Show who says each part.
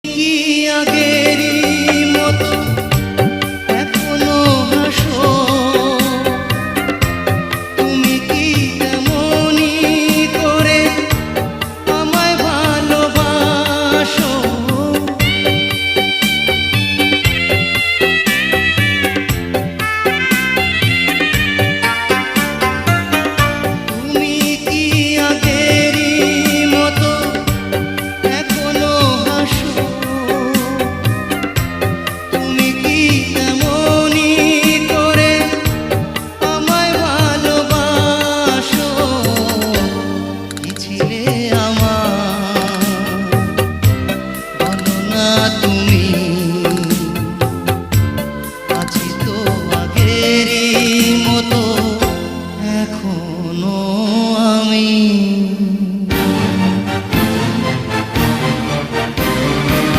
Speaker 1: কি আগেরই মতো এখনো হাসো, তুমি কি তেমনি করে আমায় ভালোবাসো? তুমি কি আগেরই মতো এখনো হাসো, তুমি কি তেমনি করে আমায় ভালোবাসো? কি ছিলে আমার বলো না তুমি।